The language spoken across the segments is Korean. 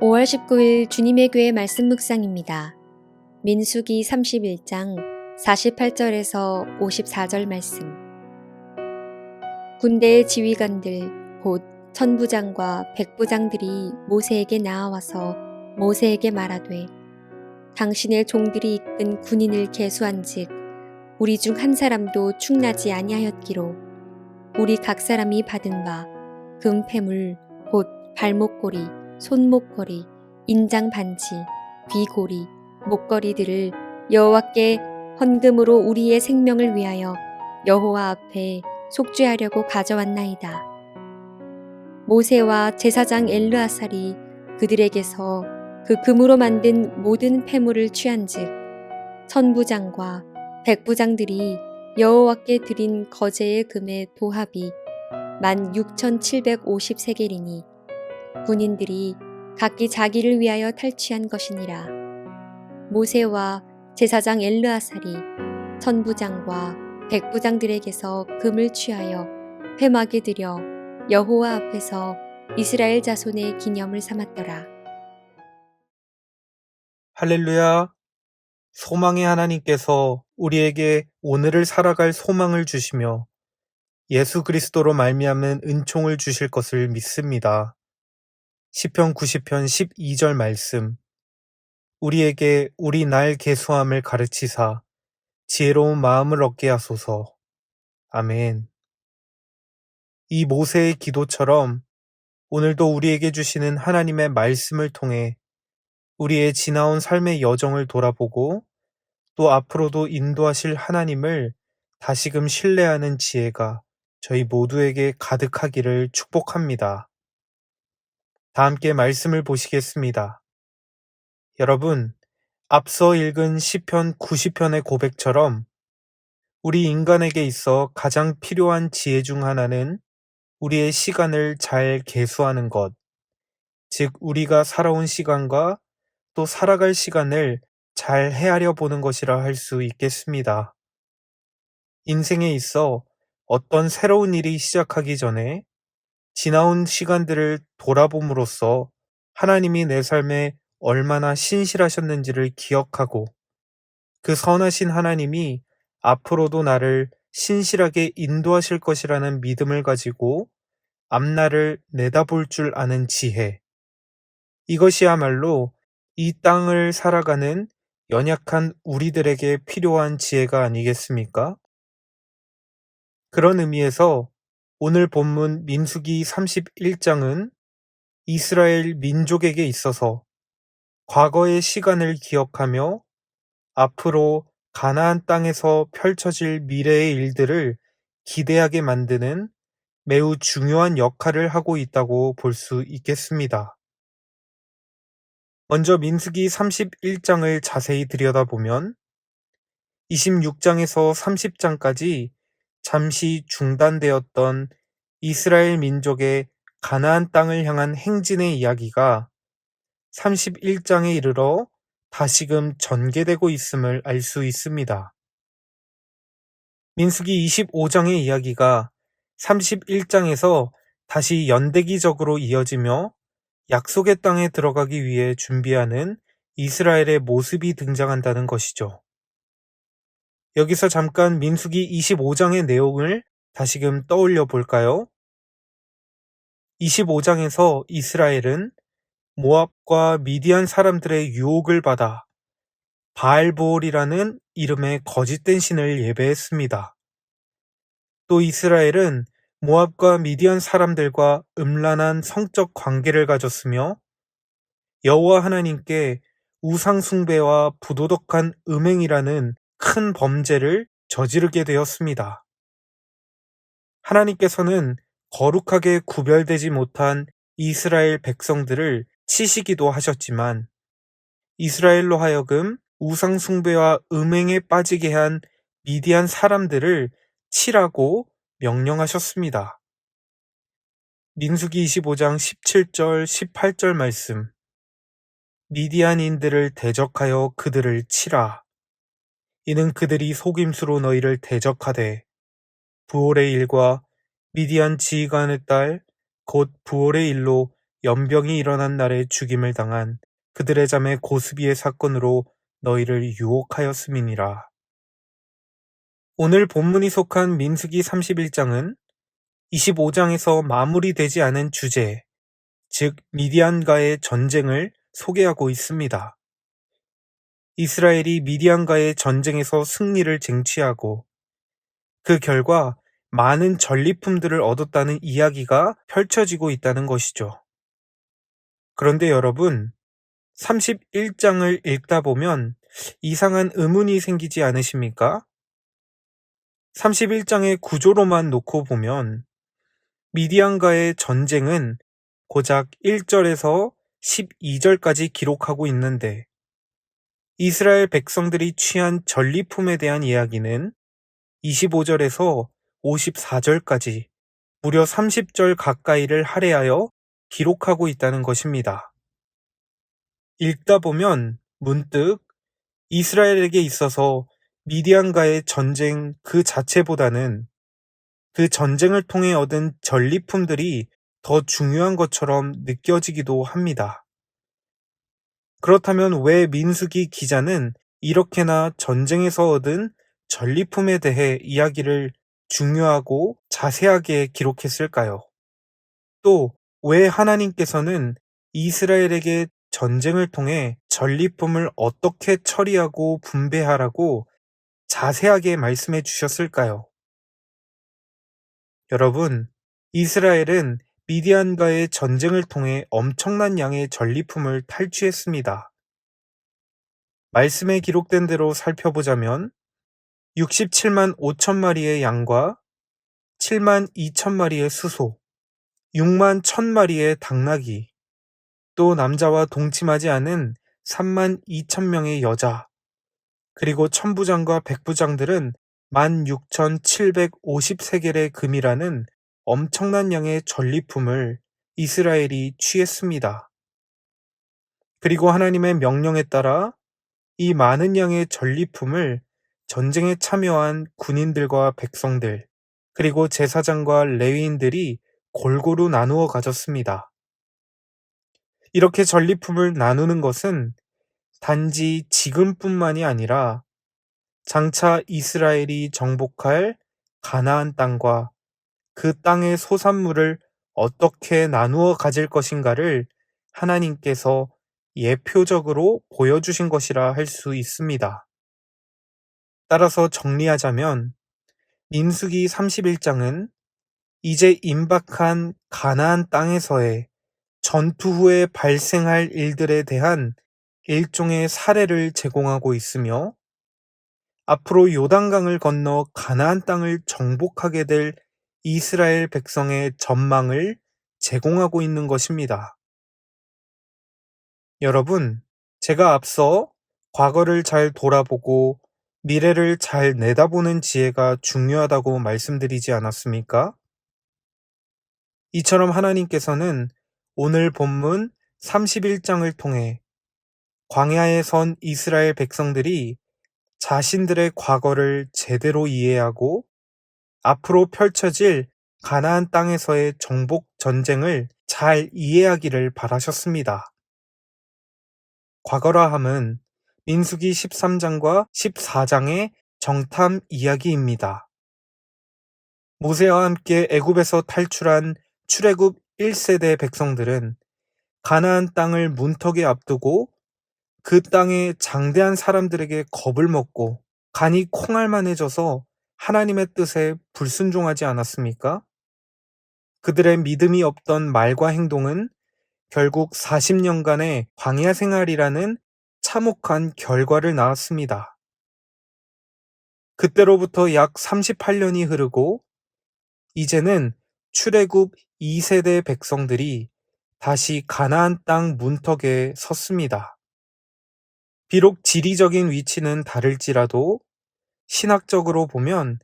5월 19일 주님의 교회 말씀 묵상입니다. 민수기 31장 48절에서 54절 말씀. 군대의 지휘관들 곧 천부장과 백부장들이 모세에게 나아와서 모세에게 말하되 당신의 종들이 이끈 군인을 계수한즉 우리 중 한 사람도 충나지 아니하였기로 우리 각 사람이 받은 바 금패물 곧 발목고리 손목걸이, 인장 반지, 귀고리, 목걸이들을 여호와께 헌금으로 우리의 생명을 위하여 여호와 앞에 속죄하려고 가져왔나이다. 모세와 제사장 엘르아살이 그들에게서 그 금으로 만든 모든 패물을 취한즉 천부장과 백부장들이 여호와께 드린 거제의 금의 도합이 16,750세겔이니 군인들이 각기 자기를 위하여 탈취한 것이니라. 모세와 제사장 엘르아살이 천부장과 백부장들에게서 금을 취하여 회막에 들여 여호와 앞에서 이스라엘 자손의 기념을 삼았더라. 할렐루야! 소망의 하나님께서 우리에게 오늘을 살아갈 소망을 주시며 예수 그리스도로 말미암는 은총을 주실 것을 믿습니다. 시편 90편 12절 말씀. 우리에게 우리 날 계수함을 가르치사 지혜로운 마음을 얻게 하소서. 아멘. 이 모세의 기도처럼 오늘도 우리에게 주시는 하나님의 말씀을 통해 우리의 지나온 삶의 여정을 돌아보고 또 앞으로도 인도하실 하나님을 다시금 신뢰하는 지혜가 저희 모두에게 가득하기를 축복합니다. 다 함께 말씀을 보시겠습니다. 여러분, 앞서 읽은 시편 90편의 고백처럼 우리 인간에게 있어 가장 필요한 지혜 중 하나는 우리의 시간을 잘 계수하는 것, 즉 우리가 살아온 시간과 또 살아갈 시간을 잘 헤아려 보는 것이라 할 수 있겠습니다. 인생에 있어 어떤 새로운 일이 시작하기 전에 지나온 시간들을 돌아봄으로써 하나님이 내 삶에 얼마나 신실하셨는지를 기억하고 그 선하신 하나님이 앞으로도 나를 신실하게 인도하실 것이라는 믿음을 가지고 앞날을 내다볼 줄 아는 지혜. 이것이야말로 이 땅을 살아가는 연약한 우리들에게 필요한 지혜가 아니겠습니까? 그런 의미에서 오늘 본문 민수기 31장은 이스라엘 민족에게 있어서 과거의 시간을 기억하며 앞으로 가나안 땅에서 펼쳐질 미래의 일들을 기대하게 만드는 매우 중요한 역할을 하고 있다고 볼 수 있겠습니다. 먼저 민수기 31장을 자세히 들여다보면 26장에서 30장까지 잠시 중단되었던 이스라엘 민족의 가나안 땅을 향한 행진의 이야기가 31장에 이르러 다시금 전개되고 있음을 알 수 있습니다. 민수기 25장의 이야기가 31장에서 다시 연대기적으로 이어지며 약속의 땅에 들어가기 위해 준비하는 이스라엘의 모습이 등장한다는 것이죠. 여기서 잠깐 민수기 25장의 내용을 다시금 떠올려 볼까요? 25장에서 이스라엘은 모압과 미디안 사람들의 유혹을 받아 바알보올이라는 이름의 거짓된 신을 예배했습니다. 또 이스라엘은 모압과 미디안 사람들과 음란한 성적 관계를 가졌으며 여호와 하나님께 우상 숭배와 부도덕한 음행이라는 큰 범죄를 저지르게 되었습니다. 하나님께서는 거룩하게 구별되지 못한 이스라엘 백성들을 치시기도 하셨지만 이스라엘로 하여금 우상 숭배와 음행에 빠지게 한 미디안 사람들을 치라고 명령하셨습니다. 민수기 25장 17절 18절 말씀. 미디안인들을 대적하여 그들을 치라. 이는 그들이 속임수로 너희를 대적하되 부올의 일과 미디안 지휘관의 딸 곧 부올의 일로 연병이 일어난 날에 죽임을 당한 그들의 자매 고스비의 사건으로 너희를 유혹하였음이니라. 오늘 본문이 속한 민수기 31장은 25장에서 마무리되지 않은 주제, 즉 미디안과의 전쟁을 소개하고 있습니다. 이스라엘이 미디안과의 전쟁에서 승리를 쟁취하고 그 결과 많은 전리품들을 얻었다는 이야기가 펼쳐지고 있다는 것이죠. 그런데 여러분, 31장을 읽다 보면 이상한 의문이 생기지 않으십니까? 31장의 구조로만 놓고 보면 미디안과의 전쟁은 고작 1절에서 12절까지 기록하고 있는데 이스라엘 백성들이 취한 전리품에 대한 이야기는 25절에서 54절까지 무려 30절 가까이를 할애하여 기록하고 있다는 것입니다. 읽다 보면 문득 이스라엘에게 있어서 미디안과의 전쟁 그 자체보다는 그 전쟁을 통해 얻은 전리품들이 더 중요한 것처럼 느껴지기도 합니다. 그렇다면 왜 민수기 기자는 이렇게나 전쟁에서 얻은 전리품에 대해 이야기를 중요하고 자세하게 기록했을까요? 또 왜 하나님께서는 이스라엘에게 전쟁을 통해 전리품을 어떻게 처리하고 분배하라고 자세하게 말씀해 주셨을까요? 여러분, 이스라엘은 미디안과의 전쟁을 통해 엄청난 양의 전리품을 탈취했습니다. 말씀에 기록된 대로 살펴보자면 67만 5천 마리의 양과 7만 2천 마리의 수소, 6만 1천 마리의 당나귀, 또 남자와 동침하지 않은 3만 2천 명의 여자, 그리고 천부장과 백부장들은 16,750세겔의 금이라는 엄청난 양의 전리품을 이스라엘이 취했습니다. 그리고 하나님의 명령에 따라 이 많은 양의 전리품을 전쟁에 참여한 군인들과 백성들, 그리고 제사장과 레위인들이 골고루 나누어 가졌습니다. 이렇게 전리품을 나누는 것은 단지 지금뿐만이 아니라 장차 이스라엘이 정복할 가나안 땅과 그 땅의 소산물을 어떻게 나누어 가질 것인가를 하나님께서 예표적으로 보여주신 것이라 할 수 있습니다. 따라서 정리하자면 민수기 31장은 이제 임박한 가나안 땅에서의 전투 후에 발생할 일들에 대한 일종의 사례를 제공하고 있으며 앞으로 요단강을 건너 가나안 땅을 정복하게 될 이스라엘 백성의 전망을 제공하고 있는 것입니다. 여러분, 제가 앞서 과거를 잘 돌아보고 미래를 잘 내다보는 지혜가 중요하다고 말씀드리지 않았습니까? 이처럼 하나님께서는 오늘 본문 31장을 통해 광야에 선 이스라엘 백성들이 자신들의 과거를 제대로 이해하고 앞으로 펼쳐질 가나안 땅에서의 정복 전쟁을 잘 이해하기를 바라셨습니다. 과거라 함은 민수기 13장과 14장의 정탐 이야기입니다. 모세와 함께 애굽에서 탈출한 출애굽 1세대 백성들은 가나안 땅을 문턱에 앞두고 그 땅의 장대한 사람들에게 겁을 먹고 간이 콩알만해져서 하나님의 뜻에 불순종하지 않았습니까? 그들의 믿음이 없던 말과 행동은 결국 40년간의 광야 생활이라는 참혹한 결과를 낳았습니다. 그때로부터 약 38년이 흐르고 이제는 출애굽 2세대 백성들이 다시 가나안 땅 문턱에 섰습니다. 비록 지리적인 위치는 다를지라도 신학적으로 보면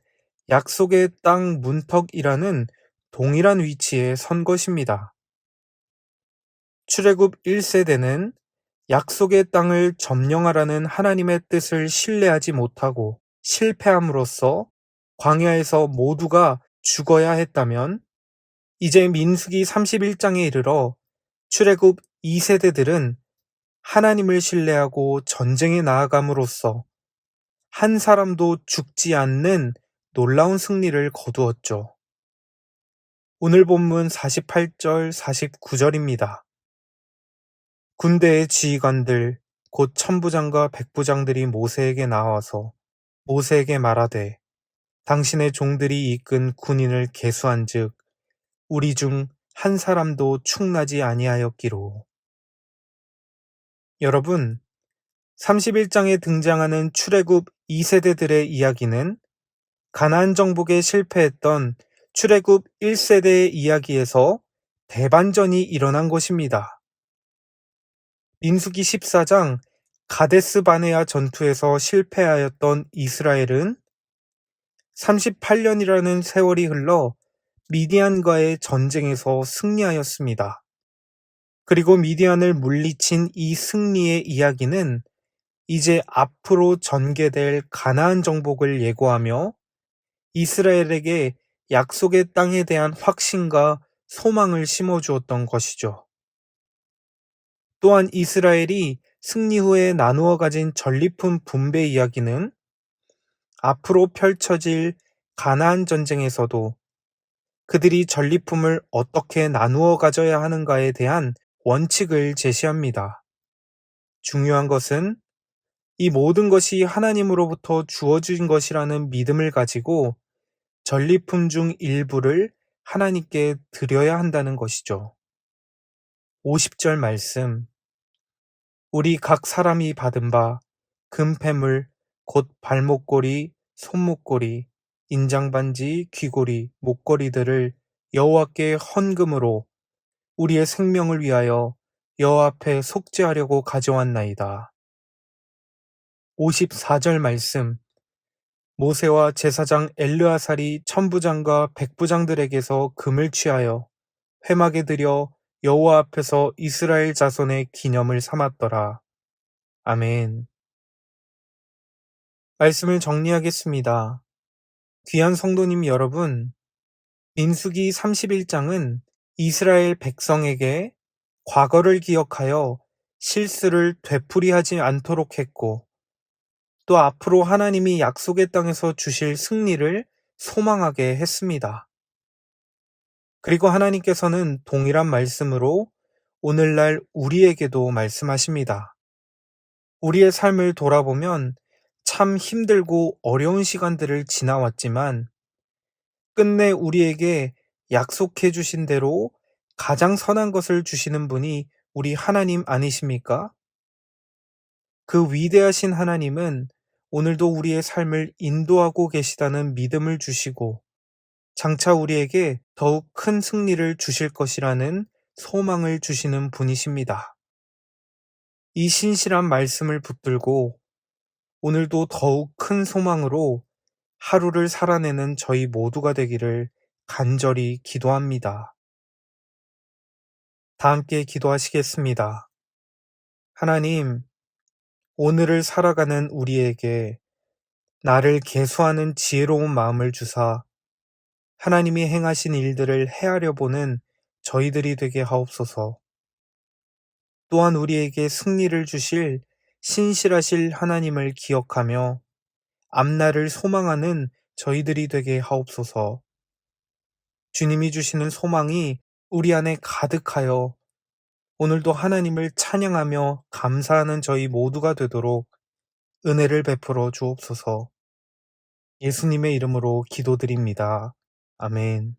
약속의 땅 문턱이라는 동일한 위치에 선 것입니다. 출애굽 1세대는 약속의 땅을 점령하라는 하나님의 뜻을 신뢰하지 못하고 실패함으로써 광야에서 모두가 죽어야 했다면 이제 민수기 31장에 이르러 출애굽 2세대들은 하나님을 신뢰하고 전쟁에 나아감으로써 한 사람도 죽지 않는 놀라운 승리를 거두었죠. 오늘 본문 48절, 49절입니다. 군대의 지휘관들, 곧 천부장과 백부장들이 모세에게 나와서 모세에게 말하되 당신의 종들이 이끈 군인을 계수한즉 우리 중 한 사람도 충나지 아니하였기로. 여러분, 31장에 등장하는 출애굽 2세대들의 이야기는 가나안 정복에 실패했던 출애굽 1세대의 이야기에서 대반전이 일어난 것입니다. 민수기 14장 가데스 바네아 전투에서 실패하였던 이스라엘은 38년이라는 세월이 흘러 미디안과의 전쟁에서 승리하였습니다. 그리고 미디안을 물리친 이 승리의 이야기는 이제 앞으로 전개될 가나안 정복을 예고하며 이스라엘에게 약속의 땅에 대한 확신과 소망을 심어주었던 것이죠. 또한 이스라엘이 승리 후에 나누어 가진 전리품 분배 이야기는 앞으로 펼쳐질 가나안 전쟁에서도 그들이 전리품을 어떻게 나누어 가져야 하는가에 대한 원칙을 제시합니다. 중요한 것은 이 모든 것이 하나님으로부터 주어진 것이라는 믿음을 가지고 전리품 중 일부를 하나님께 드려야 한다는 것이죠. 50절 말씀. 우리 각 사람이 받은 바 금패물 곧 발목고리, 손목고리, 인장반지, 귀고리, 목걸이들을 여호와께 헌금으로 우리의 생명을 위하여 여호와 앞에 속죄하려고 가져왔나이다. 54절 말씀. 모세와 제사장 엘르아살이 천부장과 백부장들에게서 금을 취하여 회막에 들여 여호와 앞에서 이스라엘 자손의 기념을 삼았더라. 아멘. 말씀을 정리하겠습니다. 귀한 성도님 여러분, 민수기 31장은 이스라엘 백성에게 과거를 기억하여 실수를 되풀이하지 않도록 했고, 또 앞으로 하나님이 약속의 땅에서 주실 승리를 소망하게 했습니다. 그리고 하나님께서는 동일한 말씀으로 오늘날 우리에게도 말씀하십니다. 우리의 삶을 돌아보면 참 힘들고 어려운 시간들을 지나왔지만 끝내 우리에게 약속해 주신 대로 가장 선한 것을 주시는 분이 우리 하나님 아니십니까? 그 위대하신 하나님은 오늘도 우리의 삶을 인도하고 계시다는 믿음을 주시고 장차 우리에게 더욱 큰 승리를 주실 것이라는 소망을 주시는 분이십니다. 이 신실한 말씀을 붙들고 오늘도 더욱 큰 소망으로 하루를 살아내는 저희 모두가 되기를 간절히 기도합니다. 다 함께 기도하시겠습니다. 하나님, 오늘을 살아가는 우리에게 나를 계수하는 지혜로운 마음을 주사 하나님이 행하신 일들을 헤아려 보는 저희들이 되게 하옵소서. 또한 우리에게 승리를 주실 신실하실 하나님을 기억하며 앞날을 소망하는 저희들이 되게 하옵소서. 주님이 주시는 소망이 우리 안에 가득하여 오늘도 하나님을 찬양하며 감사하는 저희 모두가 되도록 은혜를 베풀어 주옵소서. 예수님의 이름으로 기도드립니다. 아멘.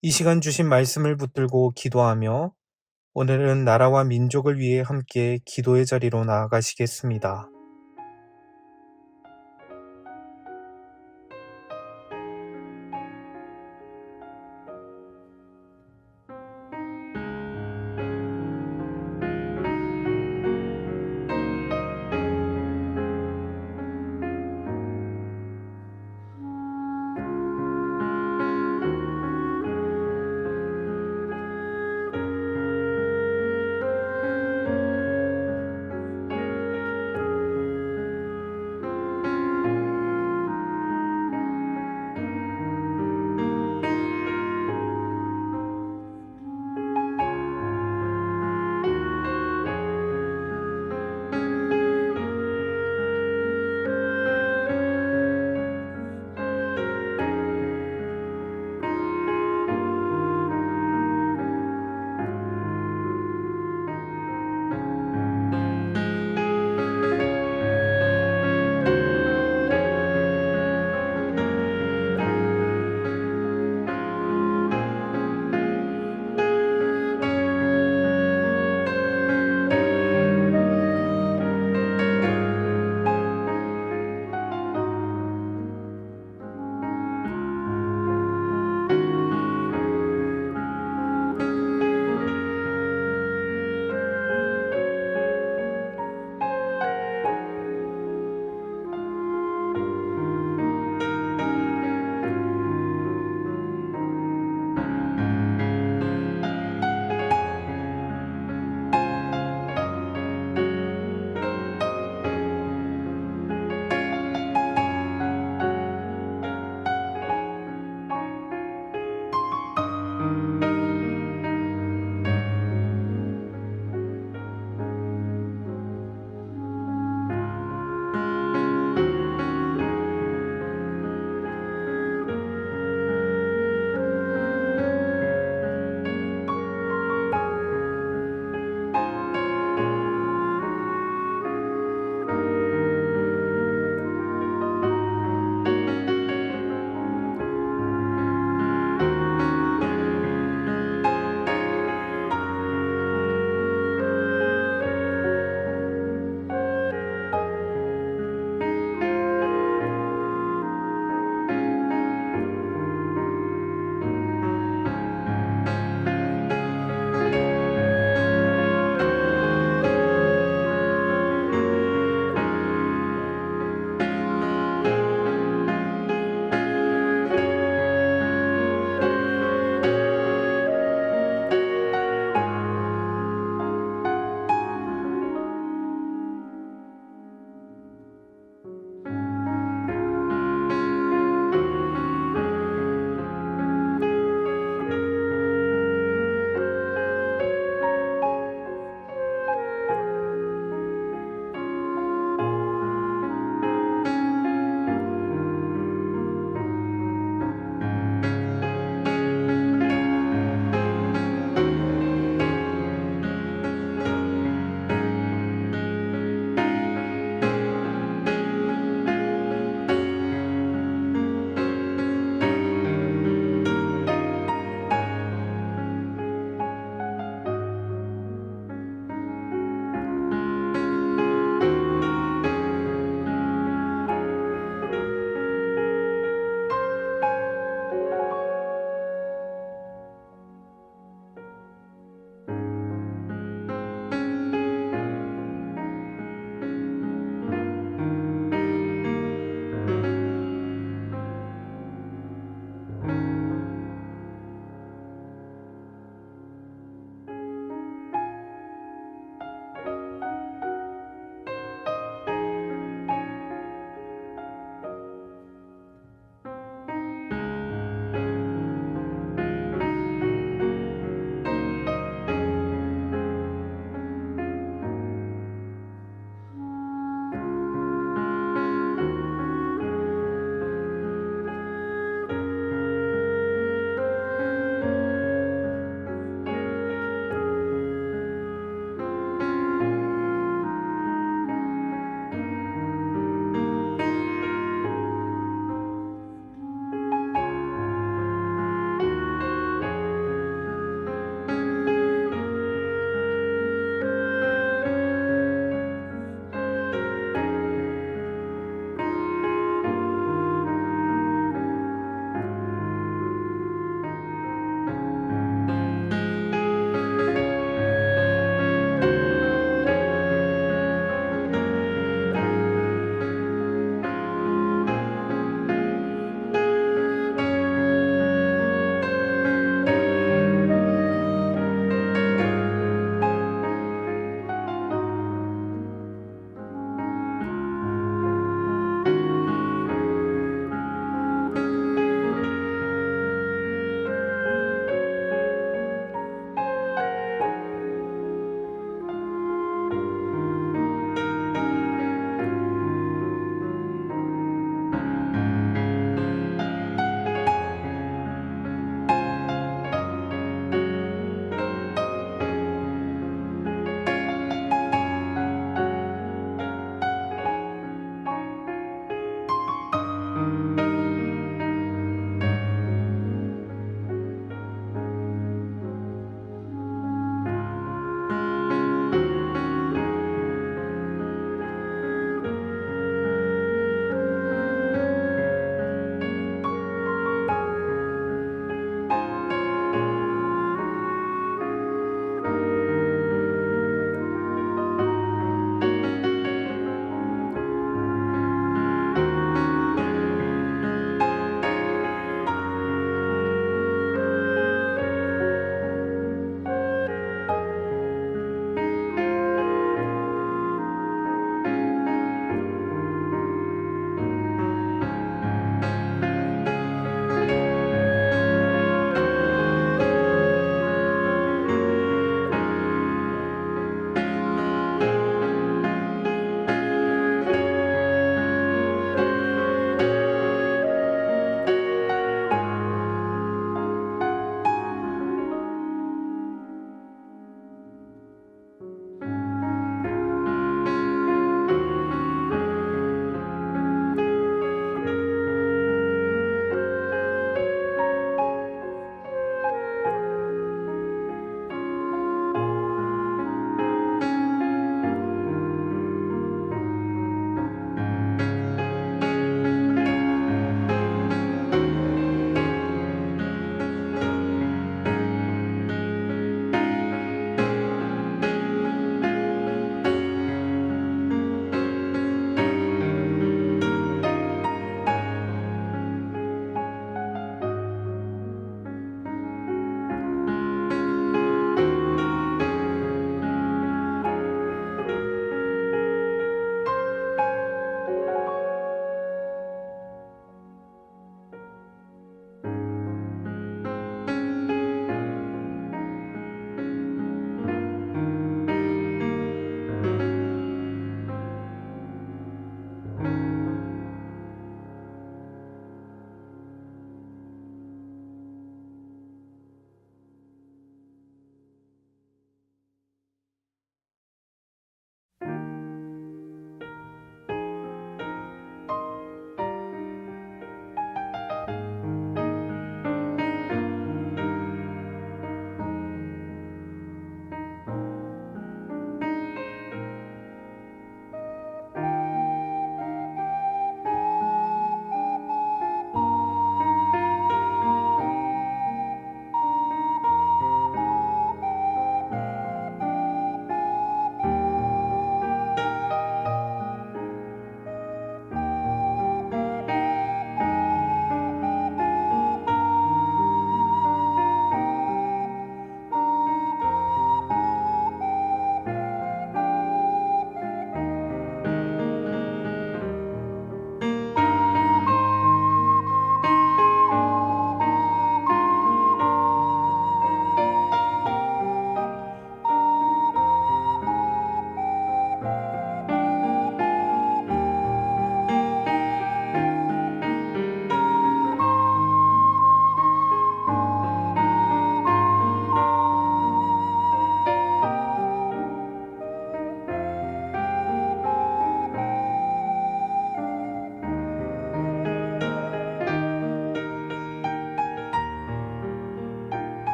이 시간 주신 말씀을 붙들고 기도하며 오늘은 나라와 민족을 위해 함께 기도의 자리로 나아가시겠습니다.